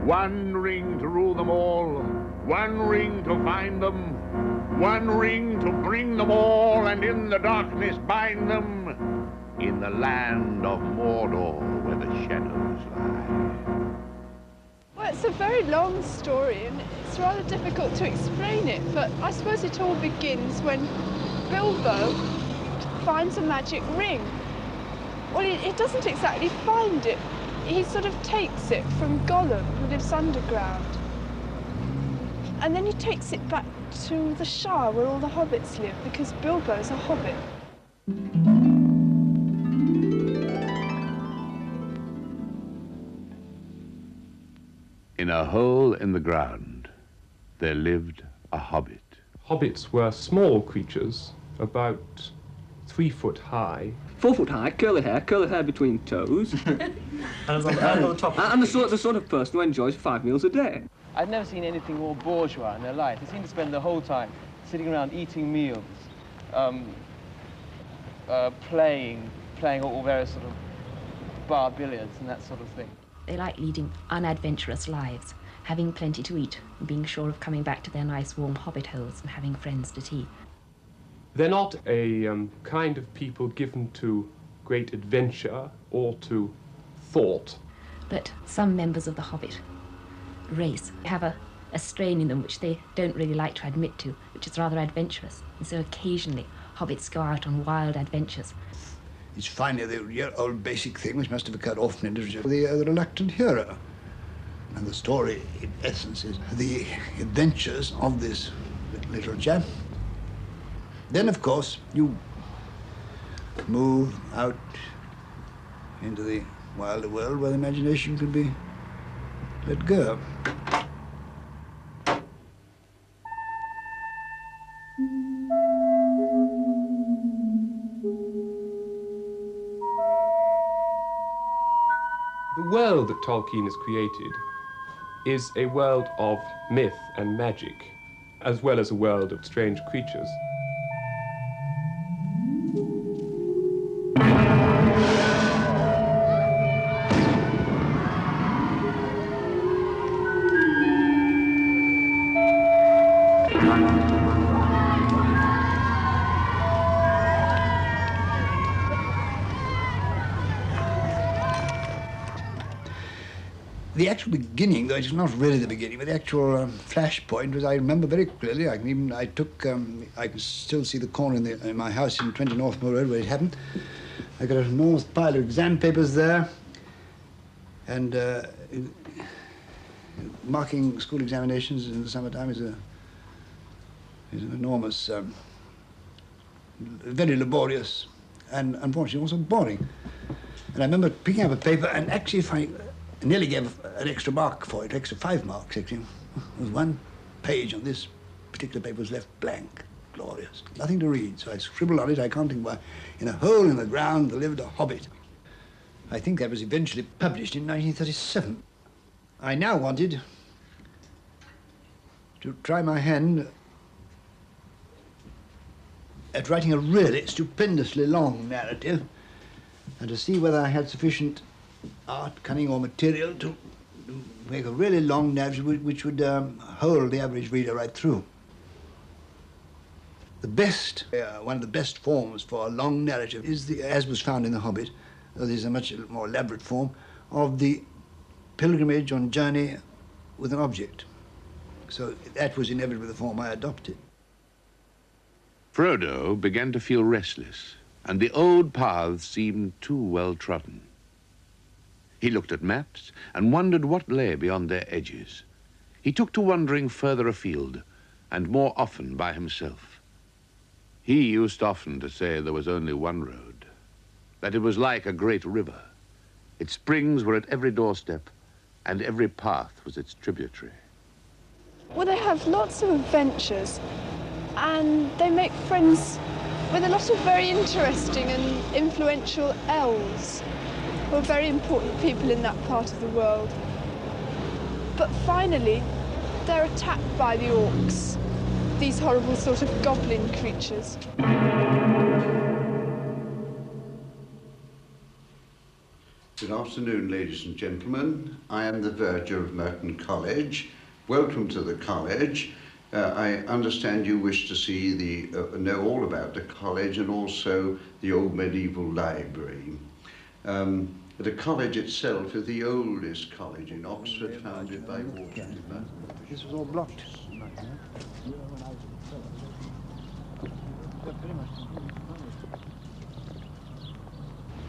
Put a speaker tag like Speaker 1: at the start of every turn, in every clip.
Speaker 1: One ring to rule them all, one ring to find them, one ring to bring them all, and in the darkness bind them, in the land of Mordor where the shadows lie.
Speaker 2: Well, it's a very long story, and it's rather difficult to explain it, but I suppose it all begins when Bilbo finds a magic ring. Well, he doesn't exactly find it. He sort of takes it from Gollum, who lives underground. And then he takes it back to the Shire, where all the hobbits live, because Bilbo's a hobbit.
Speaker 1: In a hole in the ground, there lived a hobbit.
Speaker 3: Hobbits were small creatures, about 3 foot high.
Speaker 4: 4 foot high, curly hair between toes.
Speaker 5: And on the top.
Speaker 4: And the sort of person who enjoys 5 meals a day.
Speaker 6: I've never seen anything more bourgeois in their life. They seem to spend the whole time sitting around eating meals, playing all various sort of bar billiards and that sort of thing.
Speaker 7: They like leading unadventurous lives, having plenty to eat, and being sure of coming back to their nice warm hobbit holes and having friends to tea.
Speaker 3: They're not a kind of people given to great adventure or to thought.
Speaker 7: But some members of the hobbit race have a strain in them which they don't really like to admit to, which is rather adventurous. And so occasionally hobbits go out on wild adventures.
Speaker 8: It's finally the old basic thing which must have occurred often in literature, the reluctant hero. And the story, in essence, is the adventures of this little chap. Then, of course, you move out into the wilder world where the imagination can be let go.
Speaker 3: The world that Tolkien has created is a world of myth and magic, as well as a world of strange creatures.
Speaker 8: The actual beginning, though it's not really the beginning, but the actual flashpoint was, I remember very clearly. I can still see the corner in my house in 20 Northmoor Road where it happened. I got an enormous pile of exam papers there, and marking school examinations in the summertime is an enormous, very laborious, and unfortunately also boring. And I remember picking up a paper and actually finding. I nearly gave an extra mark for it, extra 5 marks, actually. There was one page on this particular paper was left blank. Glorious. Nothing to read, so I scribbled on it. I can't think why. In a hole in the ground there lived a hobbit. I think that was eventually published in 1937. I now wanted to try my hand at writing a really stupendously long narrative and to see whether I had sufficient art, cunning, or material to make a really long narrative which would hold the average reader right through. The best, one of the best forms for a long narrative is, as was found in The Hobbit, though there's a much more elaborate form, of the pilgrimage on journey with an object. So that was inevitably the form I adopted.
Speaker 1: Frodo began to feel restless, and the old paths seemed too well trodden. He looked at maps and wondered what lay beyond their edges. He took to wandering further afield, and more often by himself. He used often to say there was only one road, that it was like a great river. Its springs were at every doorstep, and every path was its tributary.
Speaker 2: Well, they have lots of adventures, and they make friends with a lot of very interesting and influential elves, who are very important people in that part of the world. But finally, they're attacked by the orcs, these horrible sort of goblin creatures.
Speaker 9: Good afternoon, ladies and gentlemen. I am the verger of Merton College. Welcome to the college. I understand you wish to see know all about the college and also the old medieval library. The college itself is the oldest college in Oxford, founded by Walter.
Speaker 8: This was all blocked.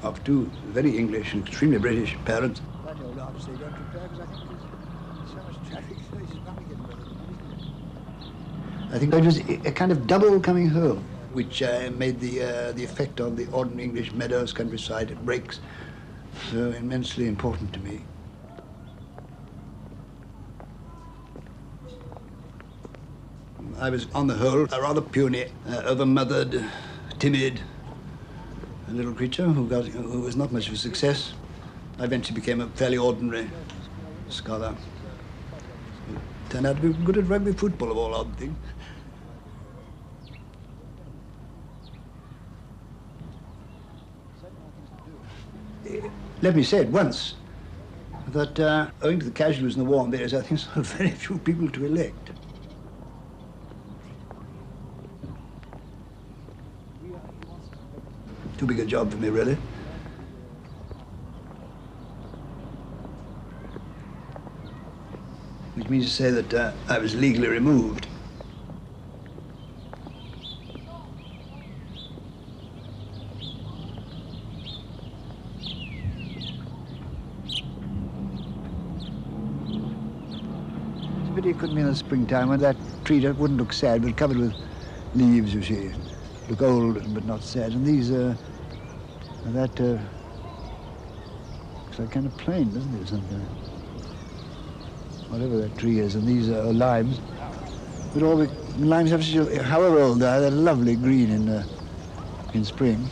Speaker 8: Of two very English and extremely British parents. I think it was a kind of double coming home, which made the effect of the ordinary English meadows, countryside, and breaks so immensely important to me. I was, on the whole, a rather puny, over-mothered, timid little creature who was not much of a success. I eventually became a fairly ordinary scholar. Turned out to be good at rugby football, of all odd things. Let me say at once that owing to the casualties in the war and various other things, there are very few people to elect. Too big a job for me, really. Which means to say that I was legally removed. It's a pity it couldn't be in the springtime when that tree wouldn't look sad, but covered with leaves, you see. Look old but not sad. And these, that looks like kind of plain, doesn't it? Something. Whatever that tree is, and these are limes. But all the limes have such a, however old they are, they're lovely green in spring.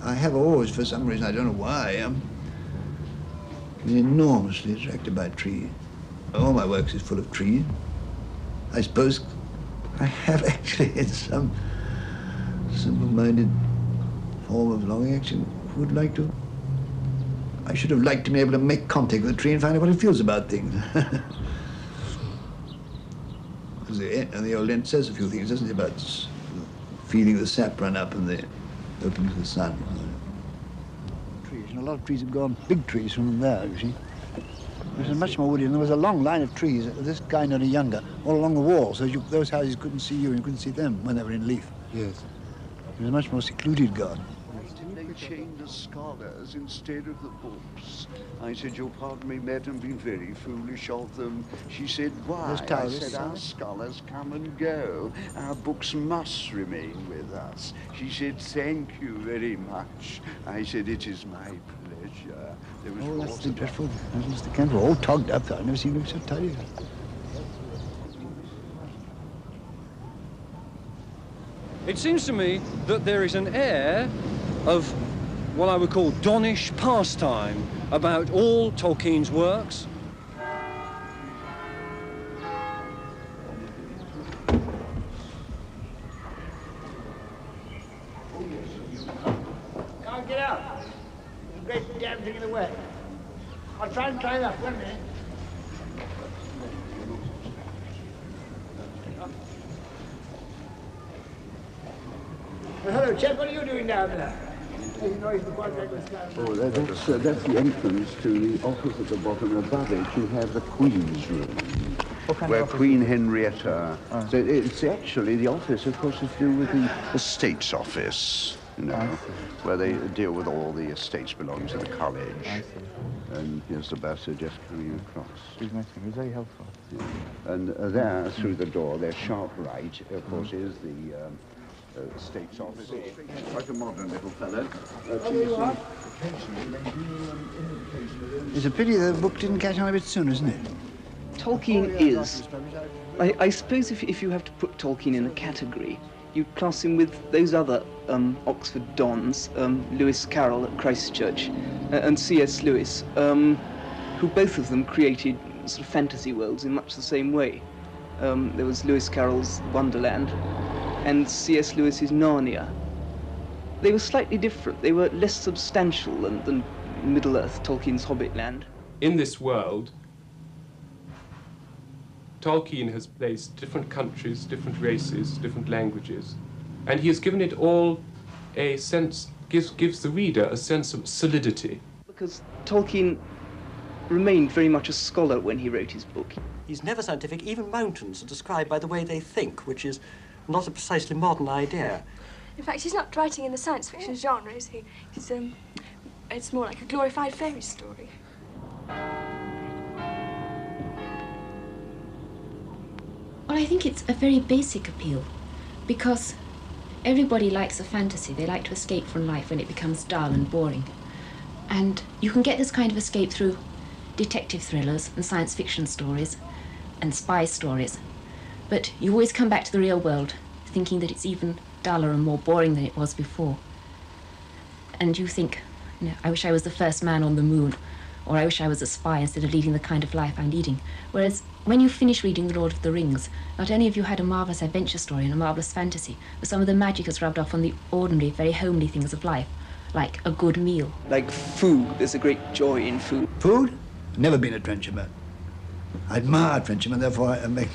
Speaker 8: I have always, for some reason, I don't know why, been enormously attracted by trees. All my works is full of trees. I suppose I have actually, in some simple-minded form of longing, actually would like to. I should have liked to be able to make contact with a tree and find out what it feels about things. And the old Ent says a few things, doesn't it, about feeling the sap run up and the opening to the sun. Trees, and a lot of trees have gone, big trees from there, you see. It was much more woody, and there was a long line of trees, this kind only younger, all along the wall, so those houses couldn't see you and you couldn't see them when they were in leaf. Yes. It was a much more secluded garden.
Speaker 10: They chained the scholars instead of the books. I said, you'll pardon me, madam, been very foolish of them. She said, why? I said, our scholars come and go. Our books must remain with us. She said, thank you very much. I said, it is my pleasure. There was
Speaker 8: that's the dreadful. The cans were all togged up. I've never seen them so tidy.
Speaker 11: It seems to me that there is an air of what I would call donnish pastime about all Tolkien's works.
Speaker 8: Can't get out. There's a great damn thing in the way. I'll try and climb up, won't I? Well, hello, chap. What are you doing down there?
Speaker 10: Oh, that's the entrance to the office at the bottom. Above it, you have the Queen's room, where Queen Henrietta. So it's actually the office, of course, is to do with the estates office, you know, where they deal with all the estates belonging to the college. I see. And here's the ambassador just coming across.
Speaker 8: He's very helpful.
Speaker 10: Yeah. And there, through the door, their sharp right, of course, is the State's office. Quite a modern little fellow.
Speaker 8: It's a pity the book didn't catch on a bit sooner, isn't it?
Speaker 12: Tolkien is. I suppose if you have to put Tolkien in a category, you class him with those other Oxford dons, Lewis Carroll at Christ Church and C.S. Lewis, who both of them created sort of fantasy worlds in much the same way. There was Lewis Carroll's Wonderland and C.S. Lewis's Narnia. they were slightly different. They were less substantial than Middle-earth, Tolkien's Hobbit land.
Speaker 3: In this world, Tolkien has placed different countries, different races, different languages, and he has given it all a sense, gives the reader a sense of solidity.
Speaker 12: Because Tolkien remained very much a scholar when he wrote his book.
Speaker 5: He's never scientific. Even mountains are described by the way they think, which is not a precisely modern idea.
Speaker 13: In fact, he's not writing in the science fiction genre, is he? It's more like a glorified fairy story.
Speaker 7: Well, I think it's a very basic appeal, because everybody likes a fantasy. They like to escape from life when it becomes dull and boring. And you can get this kind of escape through detective thrillers and science fiction stories and spy stories. But you always come back to the real world, thinking that it's even duller and more boring than it was before. And you think, you know, I wish I was the first man on the moon, or I wish I was a spy instead of leading the kind of life I'm leading. Whereas when you finish reading The Lord of the Rings, not only have you had a marvellous adventure story and a marvellous fantasy, but some of the magic has rubbed off on the ordinary, very homely things of life, like a good meal.
Speaker 12: Like food, there's a great joy in food.
Speaker 8: Food? Never been a trencherman. I admire trenchermen, therefore I make...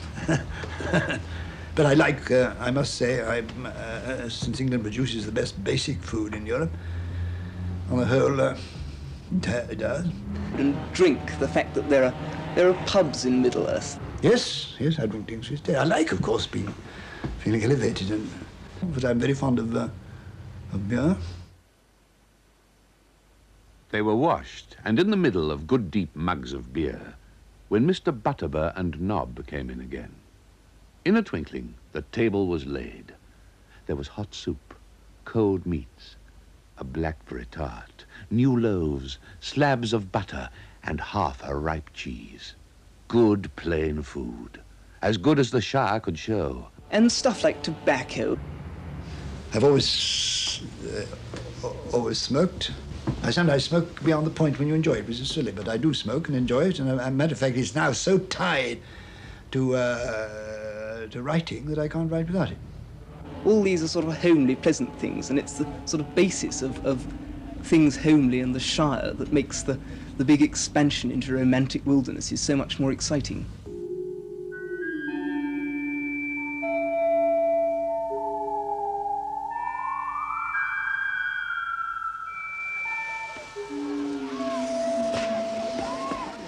Speaker 8: But I like, I must say, since England produces the best basic food in Europe, on the whole, it does.
Speaker 12: And drink, the fact that there are pubs in Middle-earth.
Speaker 8: Yes, I drink things these days. I like, of course, feeling elevated, but I'm very fond of beer.
Speaker 1: They were washed, and in the middle of good deep mugs of beer, when Mr. Butterbur and Nob came in again. In a twinkling, the table was laid. There was hot soup, cold meats, a blackberry tart, new loaves, slabs of butter, and half a ripe cheese. Good plain food, as good as the Shah could show.
Speaker 12: And stuff like tobacco.
Speaker 8: I've always smoked. I sometimes smoke beyond the point when you enjoy it, which is silly, but I do smoke and enjoy it, and as a matter of fact, it's now so tied to writing that I can't write without it.
Speaker 12: All these are sort of homely, pleasant things, and it's the sort of basis of things homely in the Shire that makes the big expansion into romantic wilderness is so much more exciting.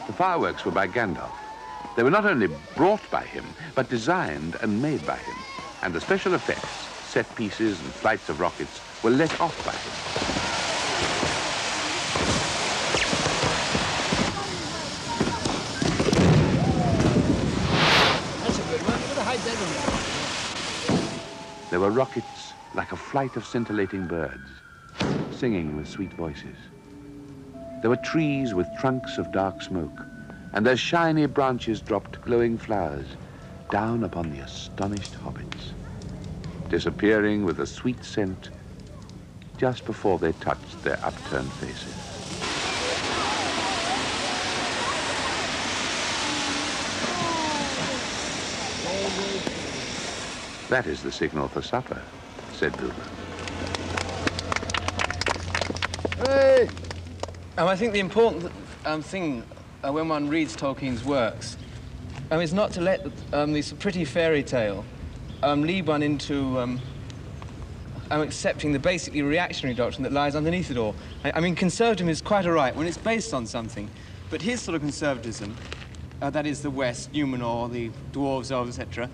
Speaker 1: The fireworks were by Gandalf. They were not only brought by him, but designed and made by him. And the special effects, set pieces and flights of rockets were let off by him.
Speaker 8: That's a good one. I'm going to hide that one.
Speaker 1: There were rockets like a flight of scintillating birds, singing with sweet voices. There were trees with trunks of dark smoke, and their shiny branches dropped glowing flowers down upon the astonished hobbits, disappearing with a sweet scent just before they touched their upturned faces. That is the signal for supper, said Bilbo.
Speaker 6: Hey! I think the important thing when one reads Tolkien's works is not to let this pretty fairy tale lead one into accepting the basically reactionary doctrine that lies underneath it all. I mean, conservatism is quite all right when it's based on something, but his sort of conservatism, that is the West, Numenor, the dwarves, elves, etc.,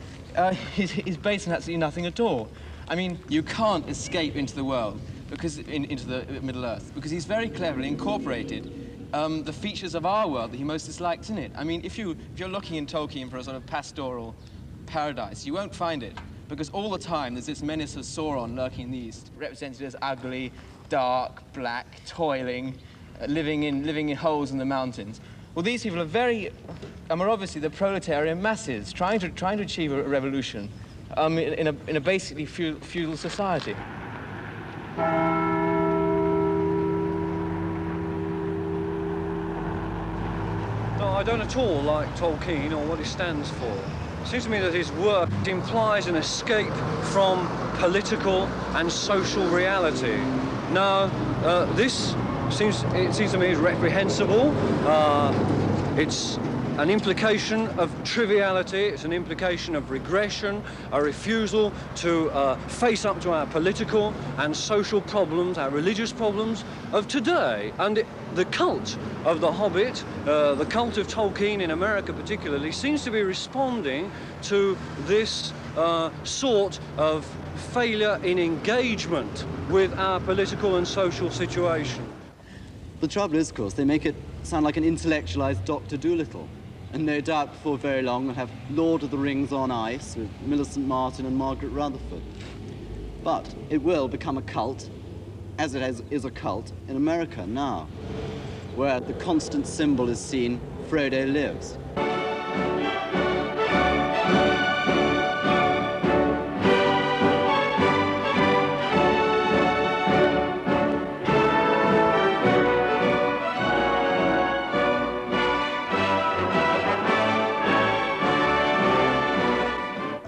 Speaker 6: is based on absolutely nothing at all. I mean, you can't escape into the world, because into the Middle-earth, because he's very cleverly incorporated the features of our world that he most dislikes in it. I mean, if you're looking in Tolkien for a sort of pastoral paradise, you won't find it, because all the time there's this menace of Sauron lurking in the east, represented as ugly, dark, black, toiling, living in holes in the mountains. Well, these people are obviously the proletarian masses trying to achieve a revolution in a basically feudal society.
Speaker 11: No, I don't at all like Tolkien or what he stands for. It seems to me that his work implies an escape from political and social reality. Now, this seems to me is reprehensible. It's an implication of triviality, it's an implication of regression, a refusal to face up to our political and social problems, our religious problems of today. And the cult of the Hobbit, the cult of Tolkien in America particularly, seems to be responding to this sort of failure in engagement with our political and social situation.
Speaker 12: The trouble is, of course, they make it sound like an intellectualized Dr. Dolittle. And no doubt before very long we'll have Lord of the Rings on ice with Millicent Martin and Margaret Rutherford. But it will become a cult, as it is a cult in America now, where the constant symbol is seen, Frodo lives.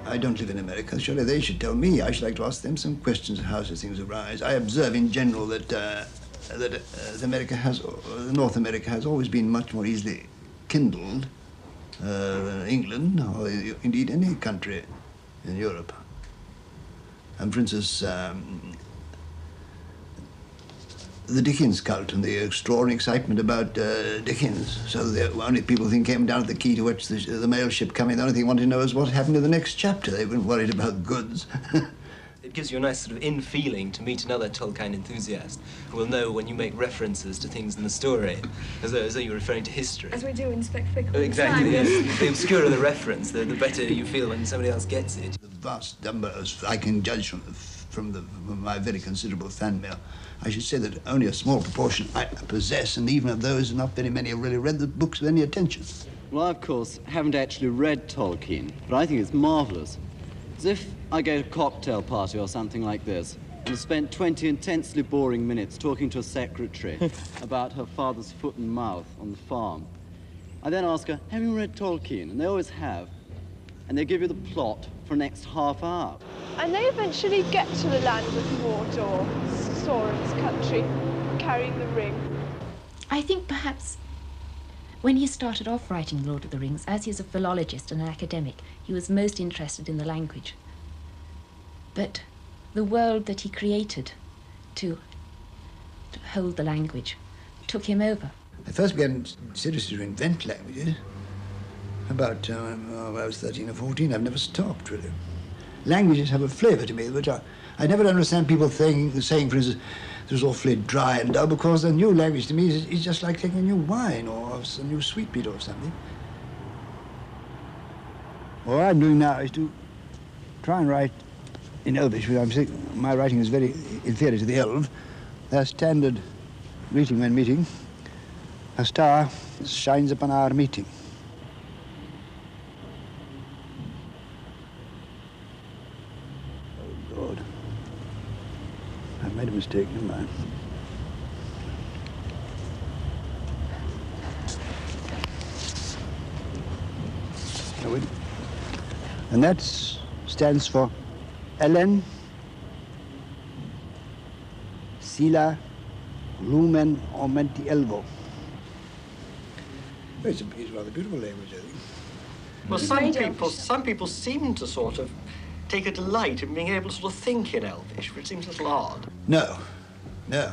Speaker 8: I don't live in America. Surely they should tell me. I should like to ask them some questions of how such things arise. I observe in general that North America has always been much more easily kindled than England, or indeed any country in Europe. And for instance, the Dickens cult and the extraordinary excitement about Dickens. So the only people who came down to the quay to watch the mail ship come in, the only thing they wanted to know is what happened in the next chapter. They weren't worried about goods.
Speaker 14: It gives you a nice sort of in-feeling to meet another Tolkien enthusiast who will know when you make references to things in the story, as though you're referring to history.
Speaker 13: As we do in Spectacle.
Speaker 14: Exactly, yes. The obscurer the reference, the better you feel when somebody else gets it.
Speaker 8: The vast number, as I can judge from my very considerable fan mail, I should say that only a small proportion I possess, and even of those, not very many have really read the books with any attention.
Speaker 12: Well, I, of course, haven't actually read Tolkien, but I think it's marvellous. As if I go to a cocktail party or something like this, and have spent 20 intensely boring minutes talking to a secretary about her father's foot and mouth on the farm. I then ask her, have you read Tolkien? And they always have. And they give you the plot for the next half hour.
Speaker 2: And they eventually get to the land of Mordor, Sauron's country, carrying the ring.
Speaker 7: I think perhaps when he started off writing Lord of the Rings, as he was a philologist and an academic, he was most interested in the language. But the world that he created to hold the language took him over.
Speaker 8: I first began seriously to invent languages about when I was 13 or 14. I've never stopped, really. Languages have a flavour to me, which I never understand people saying, for instance, it was awfully dry and dull, because a new language to me is just like taking a new wine or a new sweetmeat or something. What I'm doing now is to try and write in Elvish, because my writing is very inferior to the Elv. Their standard greeting when meeting, a star shines upon our meeting. Oh, God. I made a mistake, never mind. And that stands for Ellen, Sila, Lumen, Aumenti Elvo. It's a rather beautiful language, I think.
Speaker 5: Well, some people seem to sort of take a delight in being able to sort of think in Elvish, which seems a little odd.
Speaker 8: No. I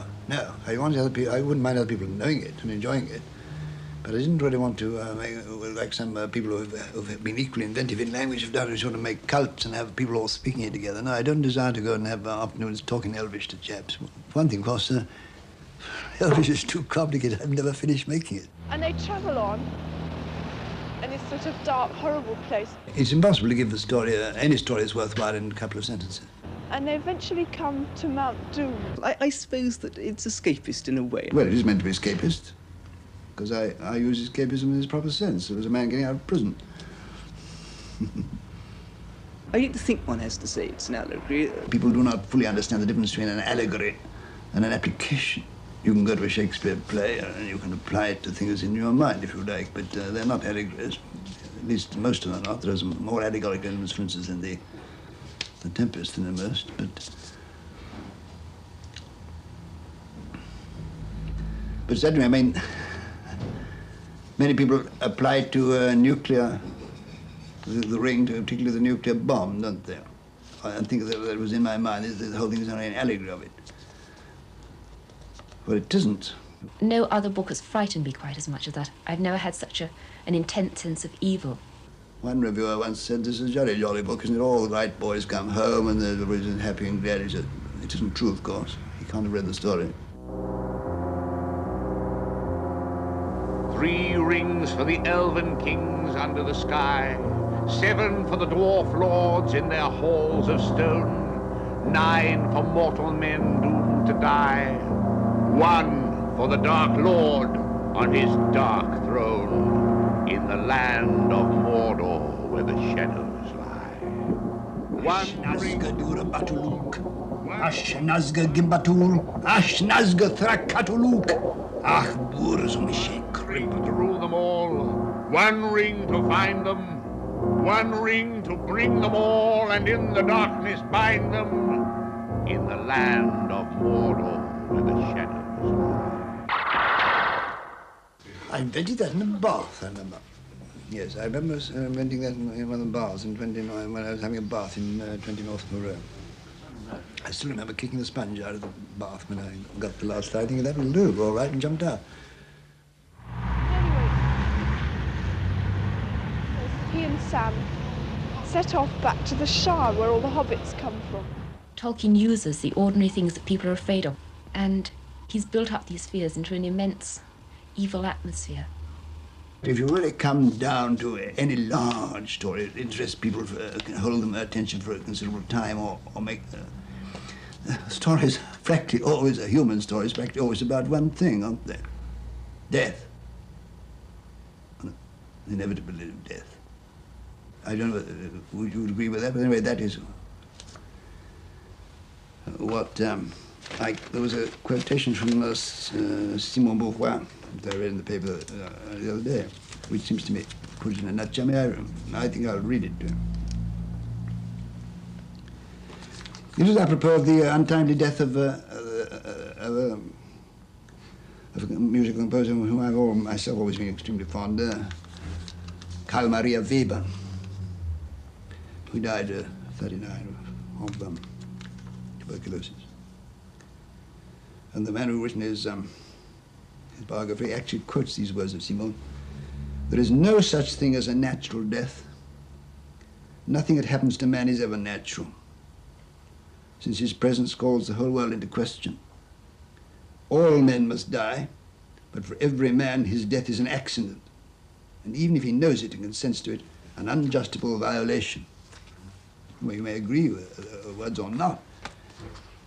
Speaker 8: wouldn't mind other people knowing it and enjoying it, but I didn't really want to like some people who've been equally inventive in language have done, to sort of make cults and have people all speaking it together. No, I don't desire to go and have afternoons talking Elvish to chaps. One thing, of course, Elvish is too complicated. I've never finished making it.
Speaker 2: And they travel on in this sort of dark, horrible place.
Speaker 8: It's impossible to give the story, any story that's worthwhile, in a couple of sentences.
Speaker 2: And they eventually come to Mount Doom.
Speaker 12: I suppose that it's escapist in a way.
Speaker 8: Well, it is meant to be escapist, because I use escapism in its proper sense. It was a man getting out of prison.
Speaker 12: I don't think one has to say it's an allegory.
Speaker 8: People do not fully understand the difference between an allegory and an application. You can go to a Shakespeare play and you can apply it to things in your mind if you like, but they're not allegories. At least most of them are not. There's more allegorical elements, for instance, in the Tempest than in most, but certainly, I mean, many people apply to nuclear, the ring, to particularly the nuclear bomb, don't they? I think that was in my mind, is the whole thing is only an allegory of it. Well, it isn't.
Speaker 7: No other book has frightened me quite as much as that. I've never had such an intense sense of evil.
Speaker 8: One reviewer once said, "This is a jolly, jolly book, isn't it? All the right boys come home and everybody's happy and glad." He said, "It isn't true, of course. He can't have read the story."
Speaker 1: 3 rings for the elven kings under the sky, 7 for the dwarf lords in their halls of stone, 9 for mortal men doomed to die, 1 for the Dark Lord on his dark throne, in the land of Mordor where the shadows lie. 1 ring...
Speaker 8: Ashnazga Gimbatul, Ashnazga Thrakatuluk, Ach Burzumishik.
Speaker 1: To rule them all, 1 ring to find them, 1 ring to bring them all, and in the darkness bind them, in the land of Mordor where the shadows lie.
Speaker 8: I invented that in a bath, I remember. Yes, I remember inventing that in one of the baths in 29, when I was having a bath in 20 North Moreau. I still remember kicking the sponge out of the bath when I got the last slide, thinking that will do, all right, and jumped out.
Speaker 2: He and Sam set off back to the Shire where all the hobbits come from.
Speaker 7: Tolkien uses the ordinary things that people are afraid of, and he's built up these fears into an immense evil atmosphere.
Speaker 8: If you really come down to any large story, it interests people, can hold them attention for a considerable time, or make stories, practically always, human stories, practically always about one thing, aren't they? Death. The inevitability of death. I don't know whether you would agree with that, but anyway, that is what, there was a quotation from Simon Beauvoir that I read in the paper the other day, which seems to me put it in a nutshell. I think I'll read it. It was apropos of the untimely death of a musical composer whom I've myself always been extremely fond, Carl Maria Weber, who died at 39 of tuberculosis. And the man who written his biography actually quotes these words of Simon: "There is no such thing as a natural death. Nothing that happens to man is ever natural, since his presence calls the whole world into question. All men must die, but for every man his death is an accident, and even if he knows it and consents to it, an unjustifiable violation." Well, you may agree with words or not,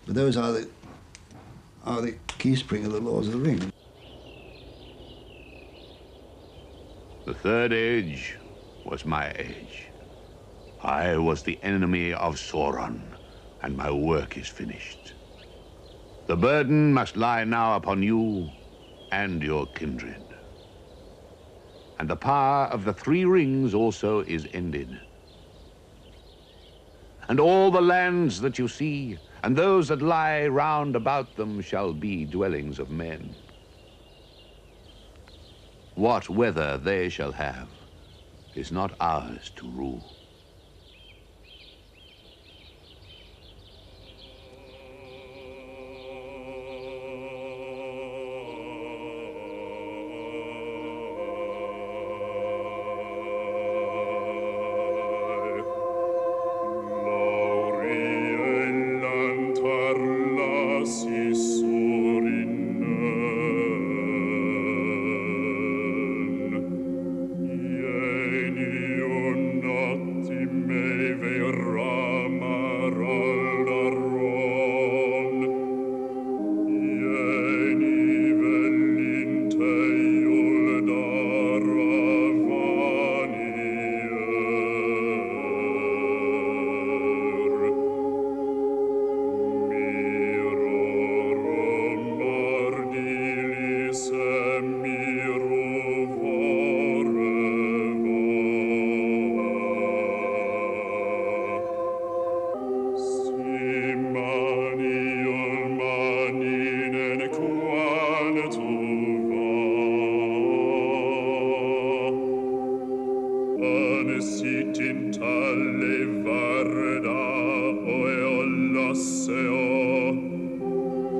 Speaker 8: but those are the key spring of the laws of the ring.
Speaker 1: The third age was my age. I was the enemy of Sauron, and my work is finished. The burden must lie now upon you and your kindred. And the power of the 3 rings also is ended. And all the lands that you see, and those that lie round about them, shall be dwellings of men. What weather they shall have is not ours to rule.
Speaker 15: Not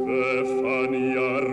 Speaker 15: Ve faniar